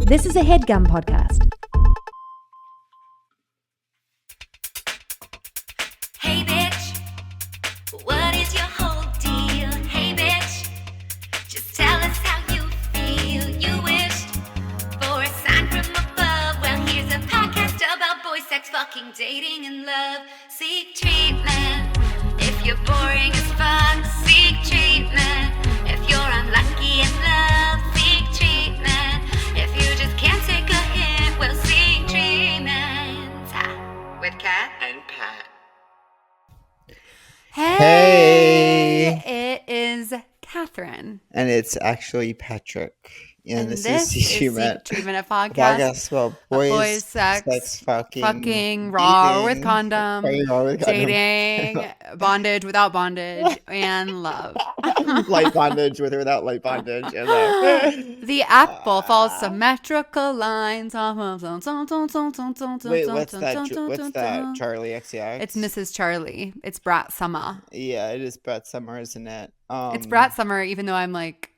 This is a Headgum podcast. Hey bitch, what is your whole deal? Hey bitch, just tell us how you feel. You wished for a sign from above. Well, here's a podcast about boy sex, fucking, dating, and love. Seek treatment if you're boring as fuck. Seek treatment if you're unlucky in love. Seek treatment if you just can't take a hint. Well, seek treatment with Kat and Pat. Hey! It is Catherine. And it's actually Patrick. And this is Seek Treatment. Treatment, a podcast. Podcast about boys, sex, fucking raw dating, with condom, fucking raw with condom. dating, bondage, without bondage, and love. Light bondage with or without light bondage. And love. The apple follows symmetrical lines. Wait, what's that? Charlie XCX? It's Mrs. Charlie. It's Brat Summer. Yeah, it is Brat Summer, isn't it? It's Brat Summer, even though I'm like,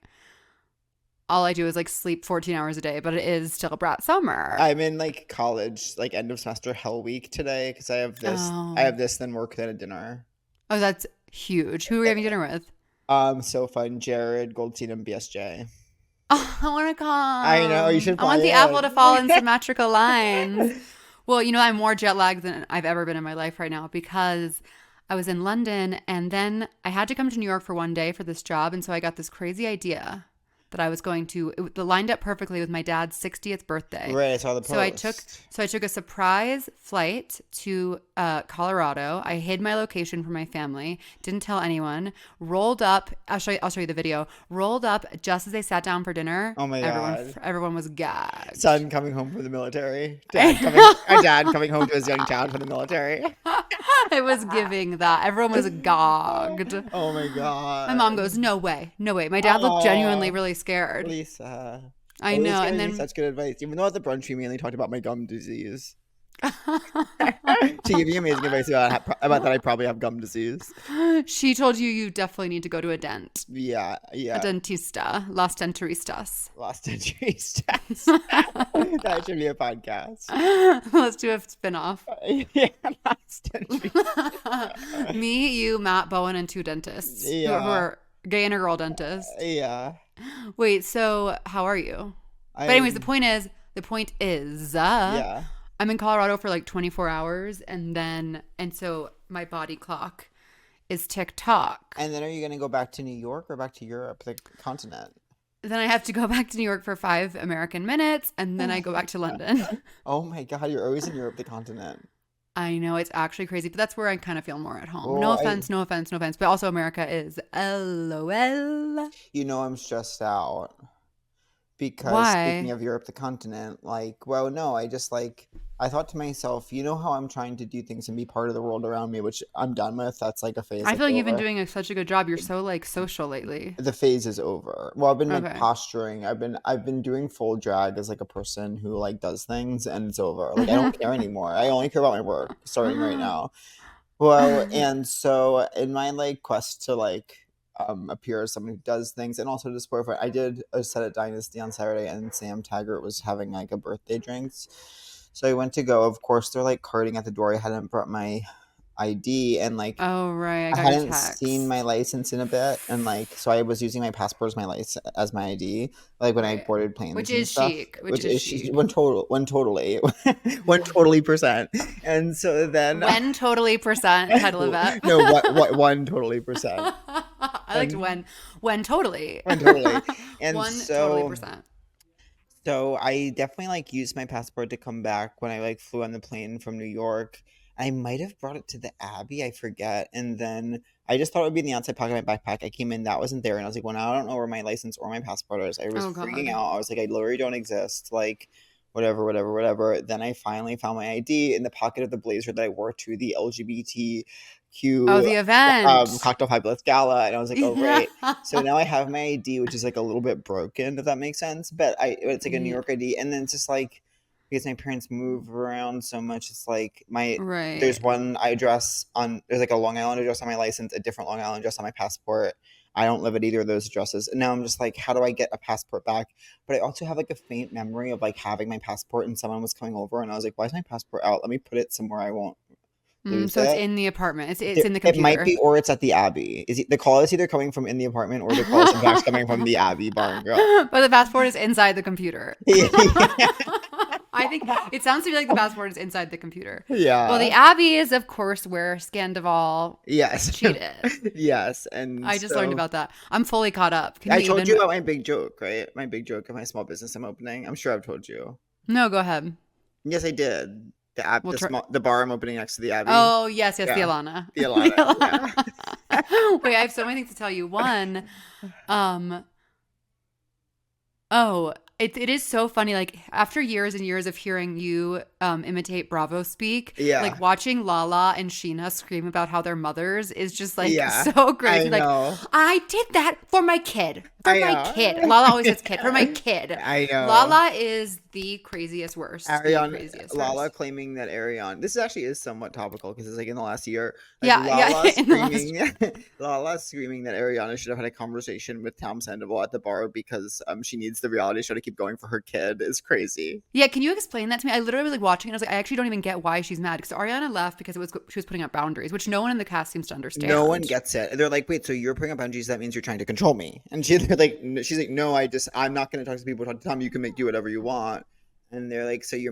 all I do is like sleep 14 hours a day, but it is still Brat Summer. I'm in like college, like end of semester hell week today because I have this. Oh. I have this, then work, then a dinner. Oh, that's huge. Who are you having dinner with? So fun. Jared, Goldstein, and BSJ. Oh, I want to come. I know, you should I want fly the in. apple to fall in symmetrical lines. Well, you know, I'm more jet lagged than I've ever been in my life right now because I was in London and then I had to come to New York for one day for this job. And so I got this crazy idea that I was going to, it lined up perfectly with my dad's 60th birthday. Right, I saw the post. So I took a surprise flight to Colorado. I hid my location from my family, didn't tell anyone. Rolled up. I'll show you the video. Rolled up just as they sat down for dinner. Oh my God. Everyone was gagged. Son coming home from the military. Dad coming home to his young child from the military. It was giving that. Everyone was gogged. Oh my God. My mom goes, no way. My dad looked genuinely really scared. Lisa. I know. And then such good advice. Even though at the brunch we mainly talked about my gum disease. She gave me amazing advice about that I probably have gum disease. She told you definitely need to go to a dent. Yeah. A dentista. Las denturistas. Lost entries. That should be a podcast. Let's do a spin-off. Yeah, lost entries. Me, you, Matt, Bowen, and two dentists. Yeah. Who are gay and a girl dentist. Yeah. Wait, so how are you? But anyways, the point is, yeah. I'm in Colorado for like 24 hours and so my body clock is tick-tock. And then are you going to go back to New York or back to Europe, the continent? Then I have to go back to New York for 5 American minutes and then I go back to London. Oh my God, you're always in Europe, the continent. I know, it's actually crazy, but that's where I kind of feel more at home. Well, No offense. But also America is LOL. You know I'm stressed out. Because Why? speaking of Europe, the continent, I thought to myself, you know how I'm trying to do things and be part of the world around me, which I'm done with. That's like a phase. I feel like you've been over. doing such a good job. You're so like social lately. The phase is over. Well, I've been like Okay. posturing. I've been doing full drag as like a person who like does things, and it's over. Like I don't care anymore. I only care about my work starting right now. Well, and so in my like quest to like appear as someone who does things and also to support, I did a set at Dynasty on Saturday, and Sam Taggart was having like a birthday drinks. So I went to go. Of course, they're like carting at the door. I hadn't brought my ID, and like Oh right, I got hadn't your text. seen my license in a bit, and like so I was using my passport as my license as my ID, like when I boarded planes, Which and is stuff, chic. Which is chic. one totally percent. And so then When totally percent title of it. no, one totally percent. I liked when totally. One totally. And One so totally percent. So I definitely like used my passport to come back when I like flew on the plane from New York. I might have brought it to the Abbey, I forget. And then I just thought it would be in the outside pocket of my backpack. I came in, that wasn't there. And I was like, well, now I don't know where my license or my passport is. I was Oh, God. freaking out. I was like, I literally don't exist. Like, whatever. Then I finally found my ID in the pocket of the blazer that I wore to the LGBTQ The event. Cocktail Fabulous Gala. And I was like, oh, Yeah. right. So now I have my ID, which is like a little bit broken, if that makes sense. But it's like a New York ID. And then it's just like, because my parents move around so much, it's like there's one address there's like a Long Island address on my license, a different Long Island address on my passport. I don't live at either of those addresses. And now I'm just like, how do I get a passport back? But I also have like a faint memory of like having my passport and someone was coming over and I was like, why is my passport out? Let me put it somewhere I won't lose So it. it's in the apartment. It's in the computer. It might be, or it's at the Abbey. The call is either coming from in the apartment or the call is in fact coming from the Abbey bar and grill. But the passport is inside the computer. I think it sounds to me like the passport is inside the computer. Yeah. Well, the Abbey is, of course, where Scandival cheated. Yes. And I just learned about that. I'm fully caught up. I told you about my big joke, right? My big joke of my small business I'm opening. I'm sure I've told you. No, go ahead. Yes, I did. The bar I'm opening next to the Abbey. Oh, yes, the Yeah. Alana. The Alana. Yeah. Wait, I have so many things to tell you. One, it is so funny. Like after years and years of hearing you imitate Bravo speak, like watching Lala and Sheena scream about how they're mothers is just like so great. I know. Like I did that for my kid. My kid. Lala always says kid. For my kid. I know. Lala is the craziest worst. Lala claiming that Ariana. This actually is somewhat topical because it's like in the last year. Lala screaming that Ariana should have had a conversation with Tom Sandoval at the bar because she needs the reality show to keep going for her kid is crazy. Yeah, can you explain that to me? I literally was like watching it. I was like, I actually don't even get why she's mad because Ariana left because she was putting up boundaries, which no one in the cast seems to understand. No one gets it. They're like, wait, so you're putting up boundaries? That means you're trying to control me. And she's like, no, I'm not going to talk to people. Talk to Tom. You can do whatever you want. And they're like, so you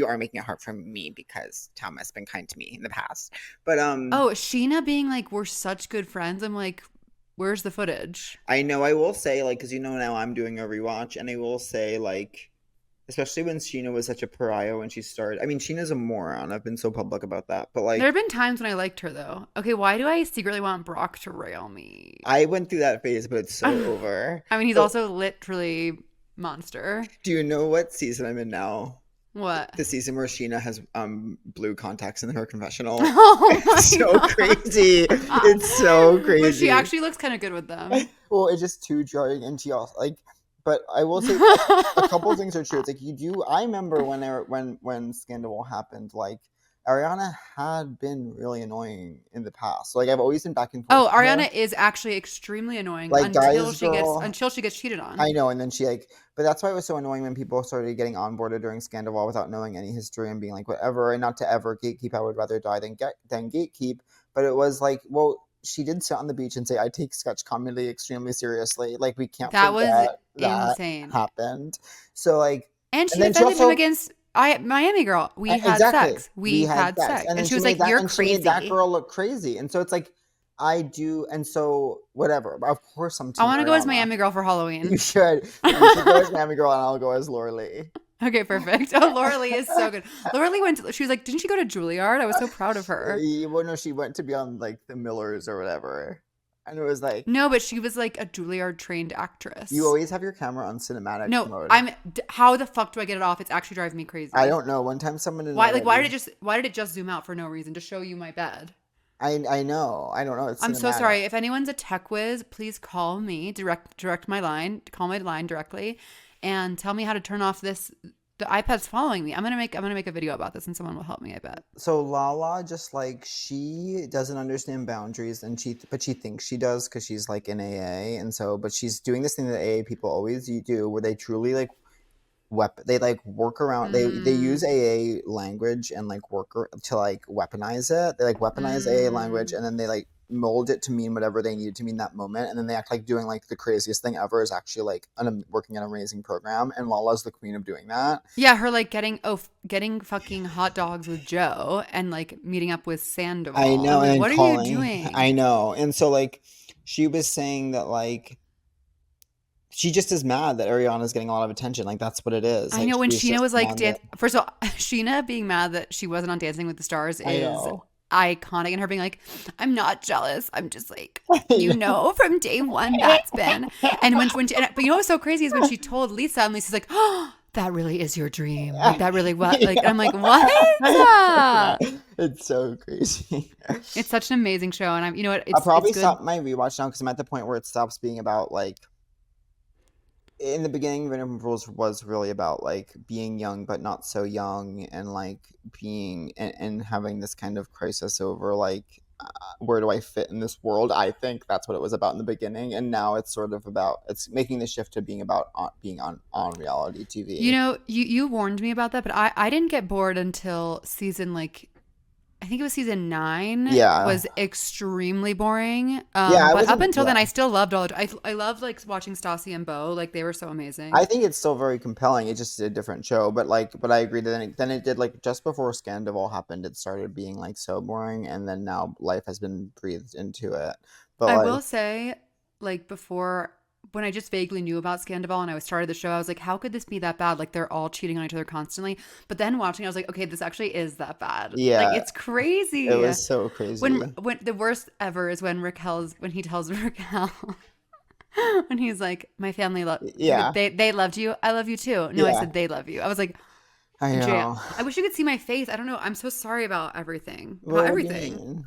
are making it hard for me because Tom has been kind to me in the past. But Sheena being like, we're such good friends. I'm like, where's the footage? I know. I will say, like, because now I'm doing a rewatch, and I will say, like, especially when Sheena was such a pariah when she started. I mean, Sheena's a moron. I've been so public about that. But like, there have been times when I liked her though. Okay, why do I secretly want Brock to rail me? I went through that phase, but it's so over. I mean, he's also literally monster. Do you know what season I'm in now? What? The season where Sheena has blue contacts in her confessional. Oh my It's so God. crazy. It's so crazy. But she actually looks kind of good with them. Well, it's just too jarring, and she also like. But I will say a couple of things are true. It's like I remember when Scandal happened, like Ariana had been really annoying in the past. So like I've always been back and forth. Oh, Ariana is actually extremely annoying until she gets cheated on. I know, and then but that's why it was so annoying when people started getting onboarded during Scandal without knowing any history and being like whatever, and not to ever gatekeep. I would rather die than gatekeep. But it was like, well, she did sit on the beach and say, I take sketch comedy extremely seriously. Like, we can't forget that insane. Happened. So, like... And she defended him against Miami Girl. We had sex. We had sex. And she was like, you're crazy. She made that girl look crazy. And so it's like, I do... And so, whatever. Of course, I want to go as Miami Girl for Halloween. You should. You should go as Miami Girl and I'll go as Laura Lee. Okay, perfect. Oh, Laura Lee is so good. Laura Lee she was like, didn't she go to Juilliard? I was so proud of her. Well, no, she went to be on like the Millers or whatever. And it was like... No, but she was like a Juilliard trained actress. You always have your camera on cinematic mode. How the fuck do I get it off? It's actually driving me crazy. I don't know. One time someone... Why did it just zoom out for no reason to show you my bed? I know. I don't know. It's I'm cinematic. so sorry. If anyone's a tech whiz, please call me. Direct my line. Call my line directly. And tell me how to turn off the iPad's following me. I'm gonna make a video about this, and someone will help me. I bet. So Lala, just like she doesn't understand boundaries, but she thinks she does because she's like in AA, and so but she's doing this thing that AA people always do, where they truly like they like work around. They use AA language and like work to like weaponize it. They like weaponize AA language, and then they like mold it to mean whatever they need it to mean that moment, and then they act like doing like the craziest thing ever is actually like working an amazing program, and Lala's the queen of doing that. Yeah, her like getting fucking hot dogs with Joe and like meeting up with Sandoval. I know, like, and what calling, are you doing? I know, and so like she was saying that like she just is mad that Ariana's getting a lot of attention. Like that's what it is. I like, know when Sheena was like, first of all, Sheena being mad that she wasn't on Dancing with the Stars is iconic, and her being like, I'm not jealous, I'm just like, from day one that's been. And but you know what's so crazy is when she told Lisa, and Lisa's like, oh, that really is your dream, like that really was like I'm like, what? It's so crazy. It's such an amazing show, and I'll probably stop my rewatch now because I'm at the point where it stops being about like, in the beginning, Vanderpump Rules was really about like being young but not so young, and like being and having this kind of crisis over like where do I fit in this world? I think that's what it was about in the beginning, and now it's sort of about, it's making the shift to being about being on reality TV. You know, you warned me about that, but I didn't get bored until season, like, I think it was season 9. Yeah. Was extremely boring. Yeah, but up until then, I still loved all. I loved like watching Stassi and Beau. Like they were so amazing. I think it's still very compelling. It's just a different show, but I agree that then it did, like, just before Scandival happened, it started being like so boring, and then now life has been breathed into it. But I like, will say, like before, when I just vaguely knew about Scandival and I started the show, I was like, how could this be that bad? Like they're all cheating on each other constantly. But then watching, I was like, okay, this actually is that bad. Yeah. Like it's crazy. It was so crazy. When the worst ever is when he tells Raquel when he's like, my family they loved you. I love you too. No, I said they love you. I was like, I know. Jam. I wish you could see my face. I don't know. I'm so sorry about everything. What About do you everything. mean?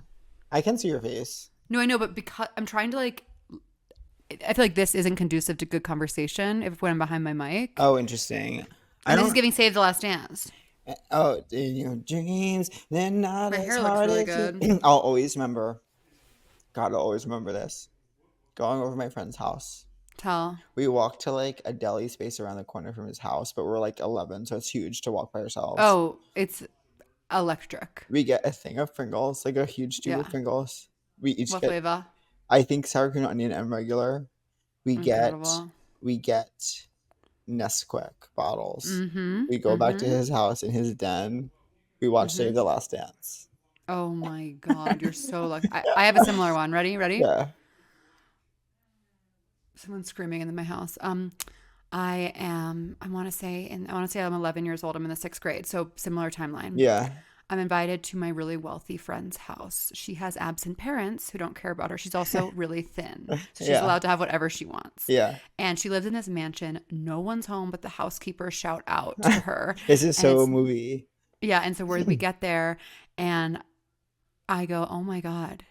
I can see your face. No, I know, but because I'm trying to like, I feel like this isn't conducive to good conversation when I'm behind my mic. Oh, interesting. And this is giving Save the Last Dance. Oh, in your dreams, they're not My as hair looks hard really as good. you- I'll always remember. God, I'll always remember this. Going over to my friend's house. Tell. We walked to like a deli space around the corner from his house, but we're like 11, so it's huge to walk by ourselves. Oh, it's electric. We get a thing of Pringles, like a huge tube of Pringles. We each What get, flavor? I think, sour cream, onion, and regular. We get Nesquik bottles. We go back to his house in his den. We watch Save the Last Dance. Oh my God, you're so lucky. I have a similar one. Ready? Yeah. Someone's screaming in my house. I want to say I'm 11 years old. I'm in the 6th grade. So similar timeline. Yeah. I'm invited to my really wealthy friend's house. She has absent parents who don't care about her. She's also really thin. So she's allowed to have whatever she wants. Yeah. And she lives in this mansion. No one's home, but the housekeeper shout out to her. This is so a movie. Yeah. And so we get there and I go, oh my God,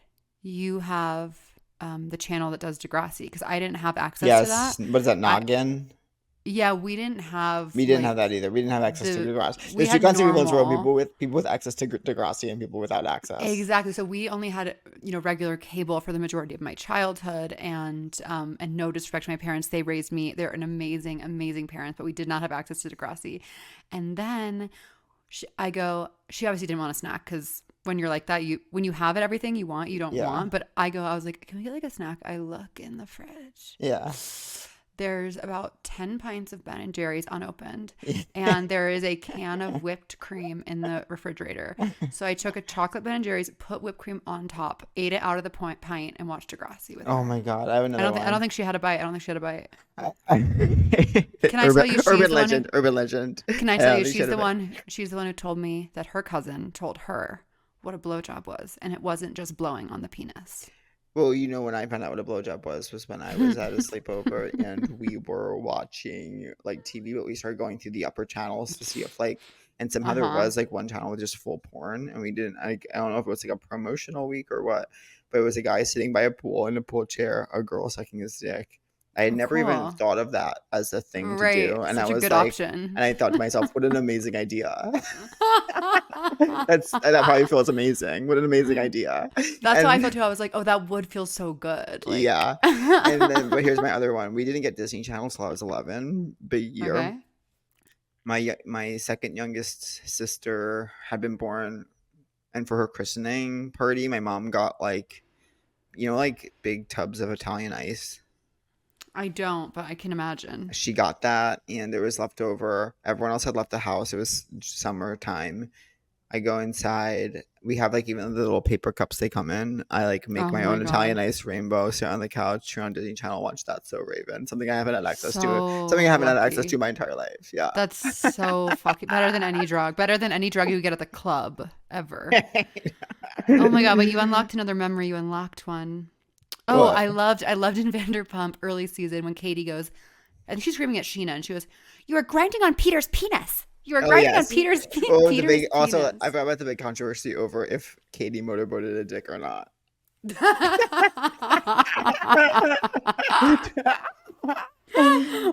you have the channel that does Degrassi. Because I didn't have access to that. What is that, Noggin? Yeah, we didn't have. We didn't have that either. We didn't have access to Degrassi. We There's had two kinds of people in this world: normal. people with access to Degrassi and people without access. Exactly. So we only had regular cable for the majority of my childhood, and no disrespect to my parents, they raised me. They're an amazing, amazing parents, but we did not have access to Degrassi. And then she obviously didn't want a snack because when you're like that, when you have everything you want, you don't want. But I was like, can we get like a snack? I look in the fridge. Yeah. There's about 10 pints of Ben & Jerry's unopened, and there is a can of whipped cream in the refrigerator. So I took a chocolate Ben & Jerry's, put whipped cream on top, ate it out of the pint, and watched Degrassi with her. Oh my God, I have another one. I don't think she had a bite. Can Can I tell you she's urban the legend? one Urban legend. Can I tell you she's the one who told me that her cousin told her what a blowjob was, and it wasn't just blowing on the penis. Well, when I found out what a blowjob was when I was at a sleepover and we were watching like TV, but we started going through the upper channels to see if and somehow there was like one channel with just full porn, and we didn't. I don't know if it was like a promotional week or what, but it was a guy sitting by a pool in a pool chair, a girl sucking his dick. I had never even thought of that as a thing to do, and Such I a was good like, option. and I thought to myself, what an amazing idea. That probably feels amazing. What an amazing idea. That's how I felt too. I was like, oh, that would feel so good. Like, yeah. But here's my other one. We didn't get Disney Channel until I was 11, but year. Okay. My second youngest sister had been born, and for her christening party, my mom got like big tubs of Italian ice. I don't, but I can imagine. She got that, and there was leftover. Everyone else had left the house. It was summertime. I go inside. We have even the little paper cups they come in. I make my own Italian ice rainbow, sit on the couch, turn on Disney Channel, watch That's So Raven. Something I haven't had access to. Something I haven't had access to my entire life. Yeah. That's so fucking better than any drug. Better than any drug you would get at the club ever. Oh my God, but you unlocked another memory. You unlocked one. Oh, what? I loved in Vanderpump early season when Katie goes, and she's screaming at Sheena, and she goes, "You are grinding on Peter's penis. You are grinding on Peter's penis." Also, I forgot about the big controversy over if Katie motorboated a dick or not.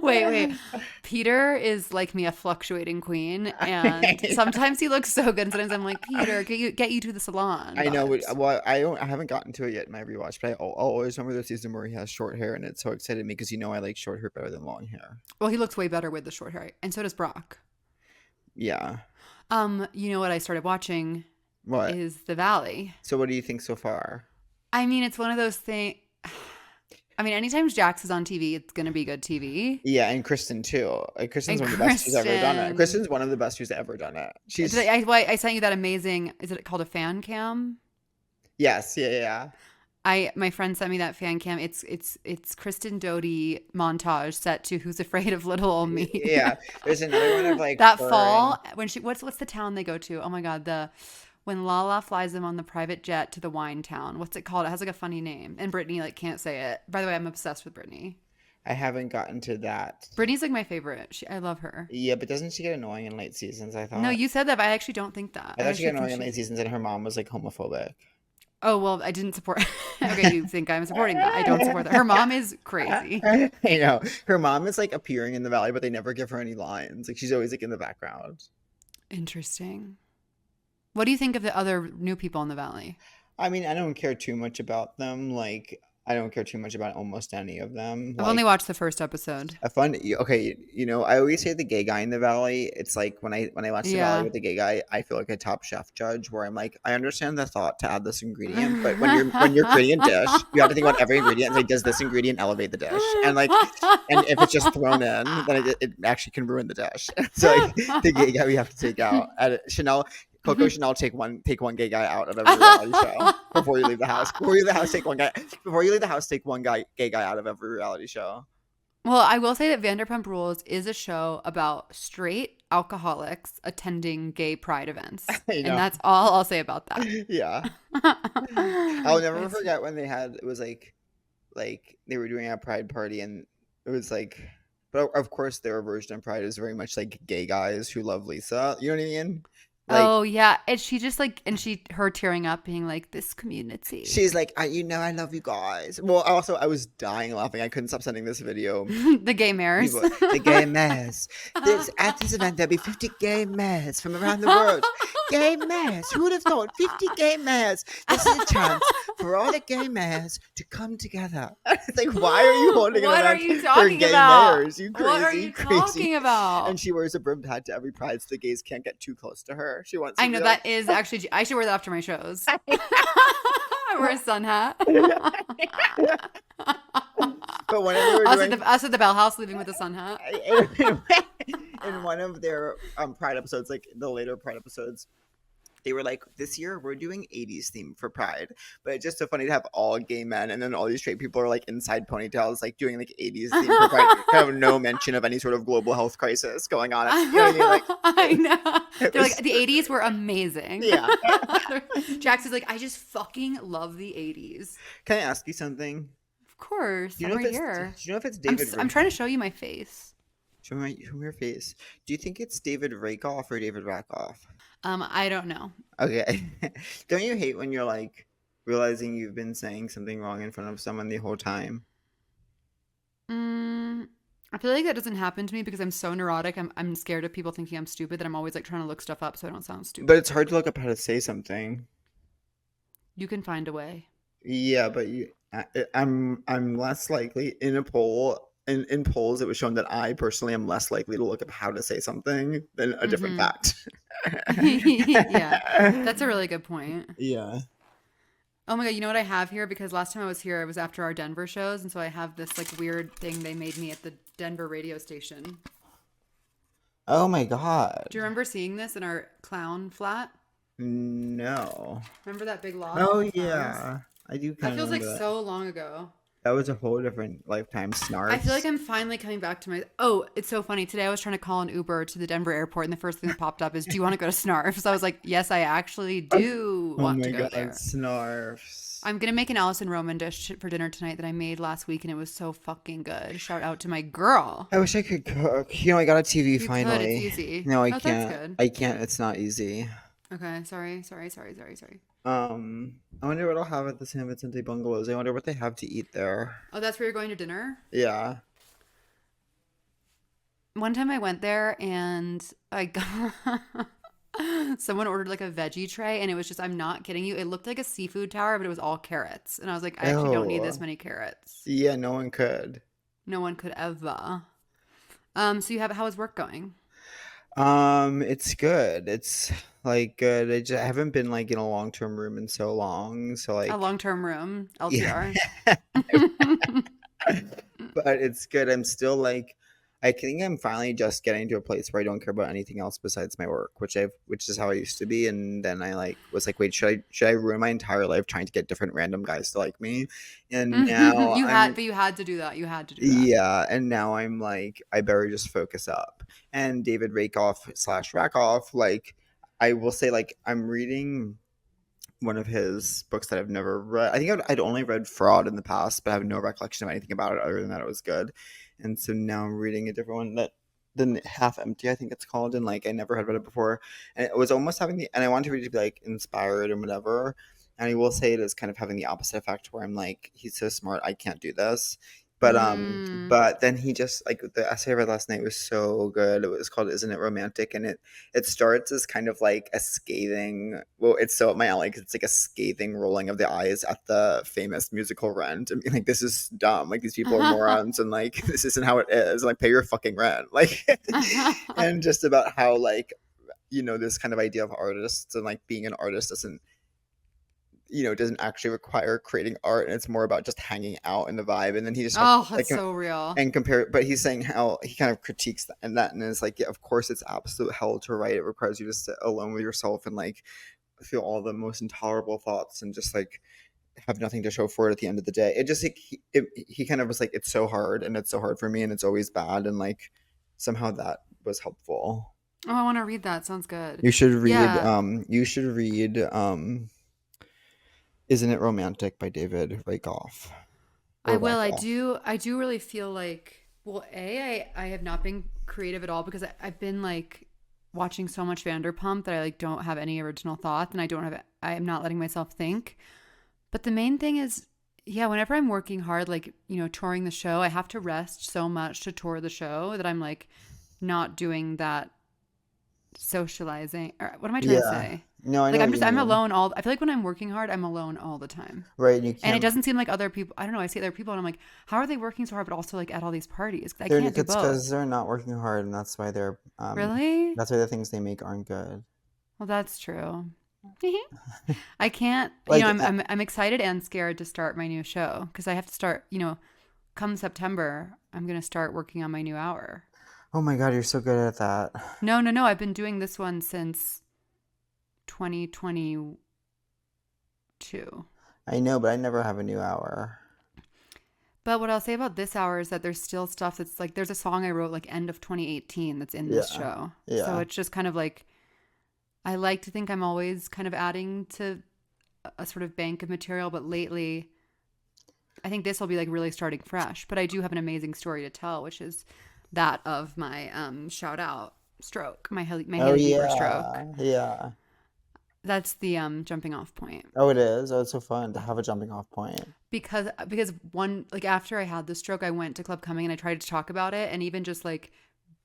Wait. Peter is like me, a fluctuating queen, and sometimes he looks so good, and sometimes I'm like, Peter, get you to the salon. I know. vibes. Well, I haven't gotten to it yet in my rewatch, but I'll always remember the season where he has short hair, and it so excited me because I like short hair better than long hair. Well, he looks way better with the short hair, and so does Brock. Yeah. You know what I started watching What? is The Valley. So what do you think so far? I mean, it's one of those things. I mean, anytime Jax is on TV, it's gonna be good TV. Yeah, and Kristen too. Kristen's And one of the best who's ever done it. Kristen. Kristen's one of the best who's ever done it. She's I sent you that amazing. Is it called a fan cam? yes, yeah. My friend sent me that fan cam. It's Kristen Doty montage set to Who's Afraid of Little Old Me. Yeah. There's another one of like that her fall when she what's the town they go to? Oh my god, when Lala flies them on the private jet to the wine town. What's it called? It has like a funny name. And Brittany like can't say it. By the way, I'm obsessed with Brittany. I haven't gotten to that. Brittany's like my favorite. I love her. Yeah, but doesn't she get annoying in late seasons, I thought? No, you said that, but I actually don't think that. I thought she got actually annoying think in late seasons and her mom was like homophobic. Oh, well, I didn't support. Okay, you think I'm supporting that. I don't support that. Her mom is crazy. I know. Her mom is like appearing in the Valley, but they never give her any lines. Like she's always like in the background. Interesting. What do you think of the other new people in the Valley? I mean, I don't care too much about them. Like, I don't care too much about almost any of them. I've only watched the first episode. Okay, I always say the gay guy in the Valley. It's like when I watch the Valley with the gay guy, I feel like a top chef judge where I'm like, I understand the thought to add this ingredient, but when you're creating a dish, you have to think about every ingredient and say, does this ingredient elevate the dish? And and if it's just thrown in, then it actually can ruin the dish. So like, the gay guy we have to take out. Coco Chanel, take one gay guy out of every reality show before you leave the house. Before you leave the house, take one gay guy out of every reality show. Well, I will say that Vanderpump Rules is a show about straight alcoholics attending gay pride events. And that's all I'll say about that. Yeah. I'll never forget when it was like they were doing a pride party and it was like, but of course their version of pride is very much like gay guys who love Lisa. You know what I mean? Oh yeah, and she just her tearing up, being like, "This community." She's like, I love you guys. Well, also I was dying laughing. I couldn't stop sending this video. The gay mares. The gay mares. At this event there'll be 50 gay mares from around the world. Gay mares. Who would have thought? 50 gay mares. This is a chance for all the gay mares to come together. It's like, why are you holding What an are event you for talking gay about? mares? You crazy. What are you talking about? And she wears a brim pad to every pride so the gays can't get too close to her. She wants. I know that is actually. I should wear that after my shows. I wear a sun hat. But when they were us at the Bell House, leaving with a sun hat. In one of their Pride episodes, like the later Pride episodes, they were like, this year we're doing 80s theme for Pride. But it's just so funny to have all gay men and then all these straight people are like inside ponytails, like doing like 80s theme for Pride. Kind of no mention of any sort of global health crisis going on. You know what I mean? Like, I know. They're like, the 80s were amazing. Yeah. Jax is like, I just fucking love the 80s. Can I ask you something? Of course. Do you I'm know right if here. Do you know if it's David? I'm trying to show you my face. Show me your face. Do you think it's David Rakoff or David Rakoff? I don't know. Okay. Don't you hate when you're like realizing you've been saying something wrong in front of someone the whole time? I feel like that doesn't happen to me because I'm so neurotic. I'm scared of people thinking I'm stupid that I'm always like trying to look stuff up so I don't sound stupid. But it's hard to look up how to say something. You can find a way. Yeah, but I'm less likely in a poll. In polls, it was shown that I personally am less likely to look up how to say something than a different fact. Yeah, that's a really good point. Yeah. Oh my god, you know what I have here? Because last time I was here, it was after our Denver shows, and so I have this like weird thing they made me at the Denver radio station. Oh my god. Do you remember seeing this in our clown flat? No. Remember that big log? Oh yeah, I do. That feels like so long ago. That was a whole different lifetime. Snarf. I feel like I'm finally coming back to my. Oh, it's so funny. Today I was trying to call an Uber to the Denver airport, and the first thing that popped up is, "Do you want to go to Snarf?" So I was like, "Yes, I actually do want to go there." Snarfs. I'm gonna make an Allison Roman dish for dinner tonight that I made last week, and it was so fucking good. Shout out to my girl. I wish I could cook. I got a TV finally. It's easy. No, I That's can't. good. I can't. It's not easy. Okay, sorry. I wonder what I'll have at the San Vicente Bungalows. I wonder what they have to eat there. Oh, that's where you're going to dinner? Yeah. one time I went there and I got someone ordered like a veggie tray and it was just, I'm not kidding you, it looked like a seafood tower, but it was all carrots. And I was like, I actually don't need this Oh, many carrots. yeah, no one could. No one could ever. So how is work going? It's good. It's like good. I haven't been like in a long-term room in so long. So A like, long-term room, yeah. LTR. But it's good. I'm still like, I think I'm finally just getting to a place where I don't care about anything else besides my work, which is how I used to be. And then I like was like, wait, should I ruin my entire life trying to get different random guys to like me? And now You had to do that. You had to do that. yeah, and now I'm like, I better just focus up. And David Rakoff slash Rakoff, like, I will say, like, I'm reading one of his books that I've never read. I think I'd only read Fraud in the past, but I have no recollection of anything about it other than that it was good. And so now I'm reading a different one that the Half Empty, I think it's called, and like I never had read it before, and it was almost having and I wanted to read it to be like inspired and whatever. And I will say it is kind of having the opposite effect where I'm like, he's so smart, I can't do this. But then he just like the essay I read last night was so good. It was called "Isn't It Romantic?" and it starts as kind of like a scathing. Well, it's so up my alley because it's like a scathing rolling of the eyes at the famous musical Rent. I mean, like this is dumb. Like these people are morons, and like this isn't how it is. Like pay your fucking rent. Like, and just about how like this kind of idea of artists and like being an artist doesn't actually require creating art, and it's more about just hanging out in the vibe. And then he just Oh, like that's so real. and compare, but he's saying how he kind of critiques that and it's like, yeah, of course it's absolute hell to write. It requires you to sit alone with yourself and like feel all the most intolerable thoughts and just like have nothing to show for it at the end of the day. It just like he kind of was like, it's so hard and it's so hard for me and it's always bad, and like somehow that was helpful. Oh, I want to read that. Sounds good. You should read Yeah. Isn't It Romantic by David Rakoff. I Or will. Rakoff. I do really feel like, well, I have not been creative at all because I've been like watching so much Vanderpump that I like don't have any original thoughts and I am not letting myself think. But the main thing is, yeah, whenever I'm working hard, like, touring the show, I have to rest so much to tour the show that I'm like not doing that socializing. Or what am I trying to Yeah. say? No, I know Like what you I'm mean. alone I feel like when I'm working hard, I'm alone all the time. Right, and you And it can't. doesn't seem like other people, I don't know, I see other people and I'm like, how are they working so hard but also like at all these parties? I They're can't do it's because both. they're not working hard, and that's why Really? that's why the things they make aren't good. Well, that's true. I can't, Like, I'm excited and scared to start my new show because I have to start, come September, I'm going to start working on my new hour. oh my God, you're so good at that. No. I've been doing this one since 2022. I know, but I never have a new hour. But what I'll say about this hour is that there's still stuff that's like, there's a song I wrote like end of 2018 that's in this Yeah, show. yeah. So it's just kind of like, I like to think I'm always kind of adding to a sort of bank of material, but lately I think this will be like really starting fresh. But I do have an amazing story to tell, which is that of my shout out stroke, my Oh Haley Bieber stroke. yeah, yeah. That's the jumping off point. Oh, it is. Oh, it's so fun to have a jumping off point. Because one, like, after I had the stroke, I went to Club Coming and I tried to talk about it, and even just like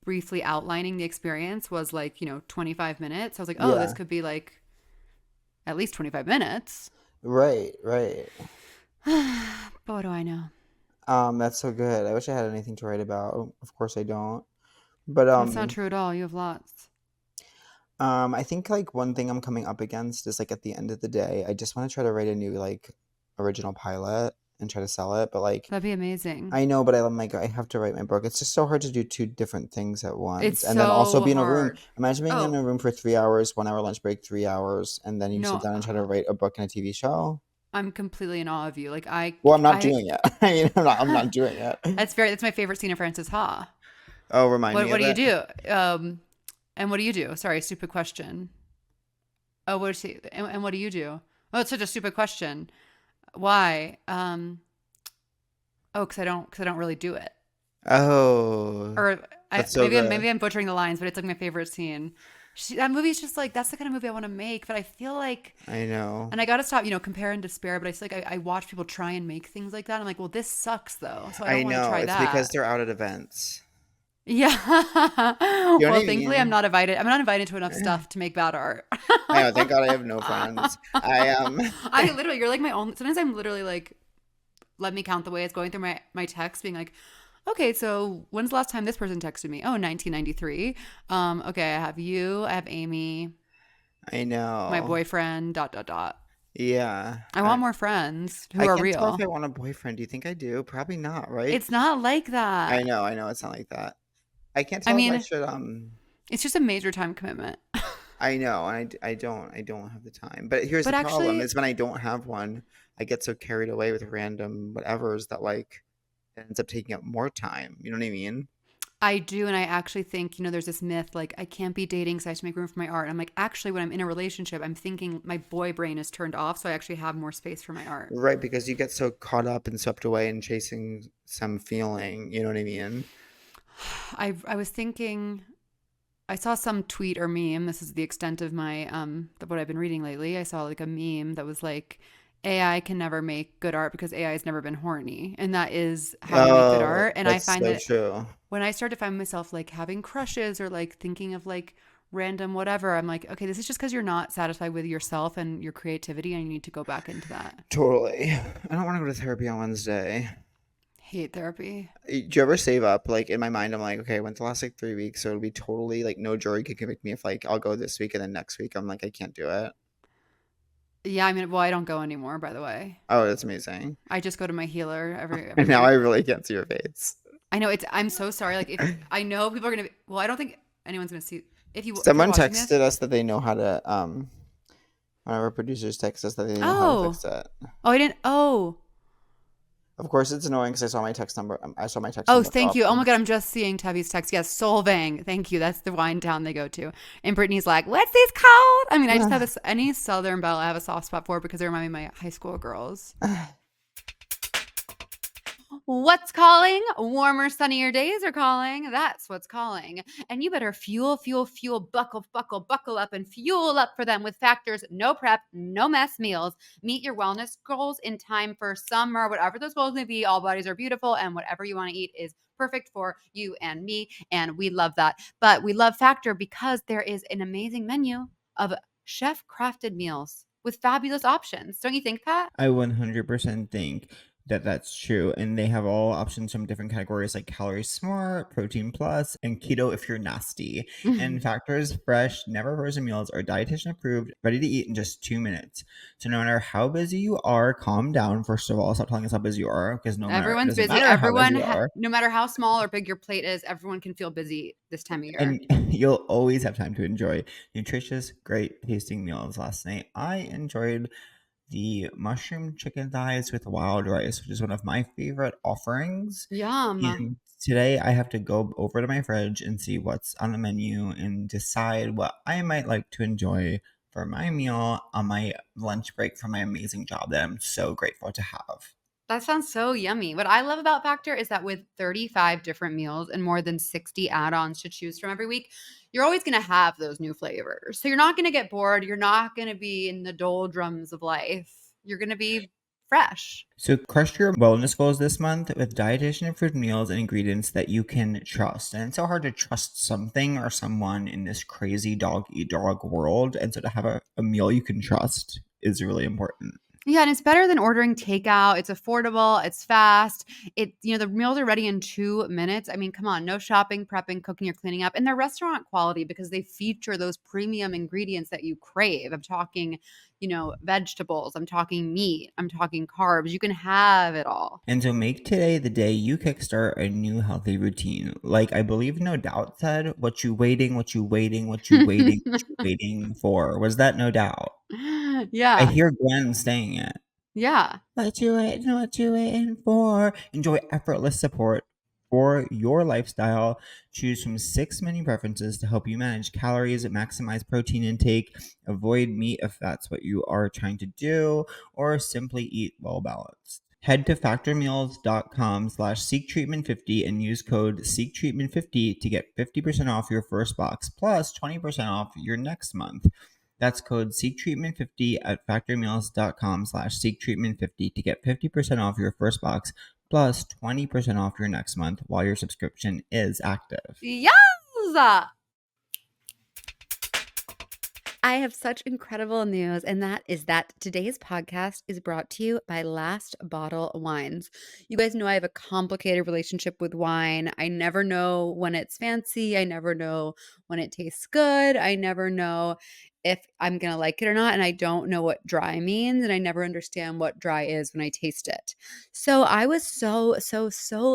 briefly outlining the experience was like 25 minutes. I was like, oh, this Yeah. could be like at least 25 minutes. Right, right. But what do I know? That's so good. I wish I had anything to write about. Of course I don't. But That's not true at all. You have lots. I think like one thing I'm coming up against is like at the end of the day, I just want to try to write a new like original pilot and try to sell it. But like That'd be amazing. I know, but I'm like, I have to write my book. It's just so hard to do two different things at once. It's And then also so be in a room. hard. Imagine being in Oh, a room for 3 hours, 1 hour lunch break, 3 hours, and then you sit no, down and try to write a book and a TV show. I'm completely in awe of you. Like Well, I'm not doing it. I mean, I'm not doing it. that's my favorite scene of Frances Ha. Oh, remind me What of do you it. do? And what do you do? Sorry, stupid question. Oh, what is she? And what do you do? Oh, it's such a stupid question. Why? Oh, because I don't really do it. Oh, Or that's so good. maybe I'm butchering the lines, but it's like my favorite scene. That movie's just like, that's the kind of movie I want to make. But I feel like, I know. and I got to stop, compare and despair. But I feel like I watch people try and make things like that. I'm like, well, this sucks though, so I I don't want to know. try It's because that. they're out at events. Yeah. You know what Well, I thankfully I'm mean? not invited. I'm not invited to enough stuff to make bad art. I know. Thank God I have no friends. I I literally, you're like my only. Sometimes I'm literally like, let me count the way it's going through my text, being like, okay, so when's the last time this person texted me? Oh, 1993. Okay, I have you. I have Amy, I my know. boyfriend. Dot dot dot. Yeah. I want more friends who I are can't tell if real. I want a boyfriend. Do you think I do? Probably not, right? It's not like I that. know. I know. It's not like that. I can't I tell if I mean, should. it's just a major time commitment. I know. I don't have the time. But here's the But problem: actually, is when I don't have one, I get so carried away with random whatevers that like it ends up taking up more time. You know what I mean? I do, and I actually think, there's this myth like I can't be dating, so I have to make room for my art. And I'm like, actually, when I'm in a relationship, I'm thinking my boy brain is turned off, so I actually have more space for my art. Right, because you get so caught up and swept away in chasing some feeling. You know what I mean? I was thinking, I saw some tweet or meme. This is the extent of my what I've been reading lately. I saw like a meme that was like, AI can never make good art because AI has never been horny, and that is how you make good Oh, art. And I that's find so that true. when I start to find myself like having crushes or like thinking of like random whatever, I'm like, okay, this is just because you're not satisfied with yourself and your creativity, and you need to go back into that. Totally. I don't want to go to therapy on Wednesday. Hate therapy. Do you ever save up? Like in my mind, I'm like, okay, I went the last like 3 weeks, so it'll be totally like no jury could convict me if like I'll go this week and then next week I'm like I can't do it. Yeah, I mean, well, I don't go anymore, by the way. Oh, that's amazing. I just go to my healer every And now I week. really can't see your face. I know I'm so sorry. Like if I know people are gonna well, I don't think anyone's gonna see if you're Someone watching this. texted us that they know how to one of our producers texted us that they know how to Oh. fix it. Oh, I didn't oh. Of course, it's annoying because I saw my text number. I saw my text Oh, number thank drop. you. Oh my God, I'm just seeing Tavi's text. Yes, Solvang. Thank you. That's the wine town they go to. And Brittany's like, what's this called? I mean, I just have any Southern belle I have a soft spot for because they remind me of my high school girls. What's calling? Warmer, sunnier days are calling. That's what's calling. And you better fuel, buckle up and fuel up for them with Factor's no prep, no mess meals. Meet your wellness goals in time for summer, whatever those goals may be. All bodies are beautiful, and whatever you want to eat is perfect for you and me. And we love that. But we love Factor because there is an amazing menu of chef crafted meals with fabulous options. Don't you think, Pat? I 100% think that that's true. And they have all options from different categories like Calorie Smart, Protein Plus, and Keto if you're nasty. And Factor's fresh, never frozen meals are dietitian approved, ready to eat in just 2 minutes. So no matter how busy you are, calm down. First of all, stop telling us how busy you are because it Everyone's doesn't busy. matter how busy you are. No matter how small or big your plate is, everyone can feel busy this time of year. And you'll always have time to enjoy nutritious, great tasting meals. Last night, I enjoyed the mushroom chicken thighs with wild rice, which is one of my favorite offerings. Yum. And today I have to go over to my fridge and see what's on the menu and decide what I might like to enjoy for my meal on my lunch break from my amazing job that I'm so grateful to have. That sounds so yummy. What I love about Factor is that with 35 different meals and more than 60 add-ons to choose from every week, you're always going to have those new flavors. So you're not going to get bored. You're not going to be in the doldrums of life. You're going to be fresh. So crush your wellness goals this month with dietitian approved meals and ingredients that you can trust. And it's so hard to trust something or someone in this crazy dog eat dog world. And so to have a meal you can trust is really important. Yeah, and it's better than ordering takeout. It's affordable, it's fast. The meals are ready in 2 minutes. I mean, come on, no shopping, prepping, cooking, or cleaning up. And they're restaurant quality because they feature those premium ingredients that you crave. I'm talking, vegetables, I'm talking meat, I'm talking carbs. You can have it all. And so make today the day you kickstart a new healthy routine. Like I believe No Doubt said, what you waiting for? Was that No Doubt? I Yeah. hear Gwen saying it. Yeah. What you waiting for? Enjoy effortless support for your lifestyle. Choose from 6 menu preferences to help you manage calories, maximize protein intake, avoid meat if that's what you are trying to do, or simply eat well balanced. Head to factormeals.com/seektreatment50 and use code seektreatment50 to get 50% off your first box plus 20% off your next month. That's code SeekTreatment50 at factormeals.com/SeekTreatment50 to get 50% off your first box plus 20% off your next month while your subscription is active. Yes! I have such incredible news, and that is that today's podcast is brought to you by Last Bottle Wines. You guys know I have a complicated relationship with wine. I never know when it's fancy. I never know when it tastes good. I never know if I'm going to like it or not. And I don't know what dry means. And I never understand what dry is when I taste it. So I was so